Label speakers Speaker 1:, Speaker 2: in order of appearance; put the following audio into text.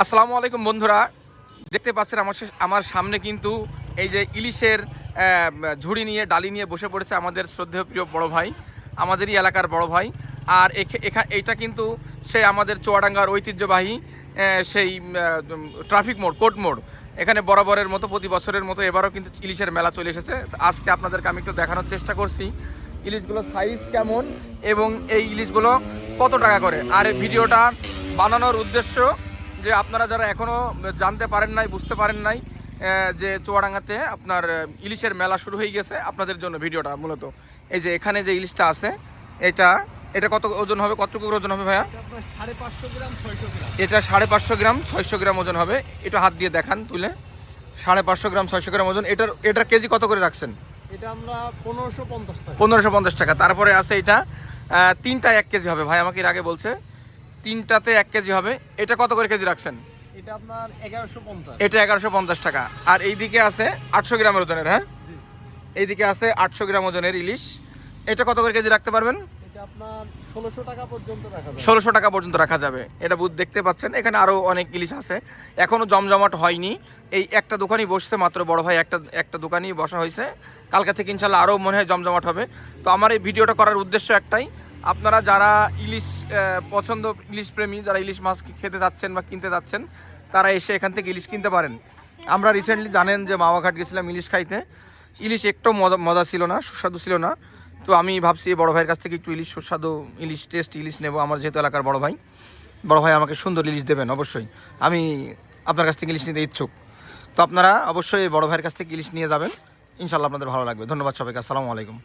Speaker 1: আসসালামু আলাইকুম বন্ধুরা, দেখতে পাচ্ছেন আমার সামনে কিন্তু এই যে ইলিশের ঝুড়ি নিয়ে ডালি নিয়ে বসে পড়েছে আমাদের শ্রদ্ধেয় প্রিয় বড় ভাই, আমাদেরই এলাকার বড় ভাই। আর এইটা কিন্তু সেই আমাদের চুয়াডাঙ্গার ঐতিহ্যবাহী সেই ট্রাফিক মোড়, কোর্ট মোড়। এখানে বরাবরের মতো প্রতি বছরের মতো এবারও কিন্তু ইলিশের মেলা চলে এসেছে। আজকে আপনাদেরকে আমি একটু দেখানোর চেষ্টা করছি ইলিশগুলোর সাইজ কেমন এবং এই ইলিশগুলো কত টাকা করে। আর এই ভিডিওটা বানানোর উদ্দেশ্য যে আপনারা যারা এখনও জানতে পারেন নাই, বুঝতে পারেন নাই যে চুয়াডাঙ্গাতে আপনার ইলিশের মেলা শুরু হয়ে গেছে, আপনাদের জন্য ভিডিওটা মূলত। এই যে এখানে যে ইলিশটা আছে এটা কত ওজন হবে, কতটুকু ওজন হবে ভাইয়া? এটা 550 গ্রাম 600 গ্রাম ওজন হবে। এটা হাত দিয়ে দেখান তুলে। 550 গ্রাম 600 গ্রাম ওজন। এটার কেজি কত করে রাখছেন?
Speaker 2: এটা আমরা 1550 টাকা।
Speaker 1: 1550 টাকা। তারপরে আছে এটা তিনটায় 1 কেজি হবে। ভাই আমাকে এর আগে বলছে তিনটাতে 1 কেজি হবে। এটা কত করে কেজি রাখছেন?
Speaker 2: এটা আপনার 1150।
Speaker 1: এটা 1150 টাকা। আর এইদিকে আছে 800 গ্রামের ওজনের, হ্যাঁ এইদিকে আছে 800 গ্রাম ওজনের ইলিশ। এটা কত করে কেজি রাখতে পারবেন?
Speaker 2: এটা আপনার 1600 টাকা পর্যন্ত রাখা যাবে।
Speaker 1: 1600 টাকা পর্যন্ত রাখা যাবে। এটা দেখতে পাচ্ছেন এখানে আরও অনেক ইলিশ আছে, এখনও জমজমাট হয়নি। এই একটা দোকানই বসছে মাত্র, বড় ভাই একটা দোকানই বসা হয়েছে। কালকে থেকে ইনশাল্লাহ আরও মনে হয় জমজমাট হবে। তো আমার এই ভিডিওটা করার উদ্দেশ্য একটাই, আপনারা যারা ইলিশ পছন্দ, ইলিশ প্রেমী, যারা ইলিশ মাছ খেতে যাচ্ছেন বা কিনতে যাচ্ছেন, তারা এসে এখান থেকে ইলিশ কিনতে পারেন। আমরা রিসেন্টলি জানেন যে মাওয়াঘাট গেছিলাম ইলিশ খাইতে, ইলিশ একটু মজা ছিল না, সুস্বাদু ছিল না। তো আমি ভাবছি বড় ভাইয়ের কাছ থেকে একটু ইলিশ সুস্বাদু ইলিশ নেব। আমার যেহেতু এলাকার বড় ভাই আমাকে সুন্দর ইলিশ দেবেন অবশ্যই। আমি আপনার কাছ থেকে ইলিশ নিতে ইচ্ছুক। তো আপনারা অবশ্যই বড় ভাইয়ের কাছ থেকে ইলিশ নিয়ে যাবেন, ইনশাল্লাহ আপনাদের ভালো লাগবে। ধন্যবাদ সবাইকে। আসসালামু আলাইকুম।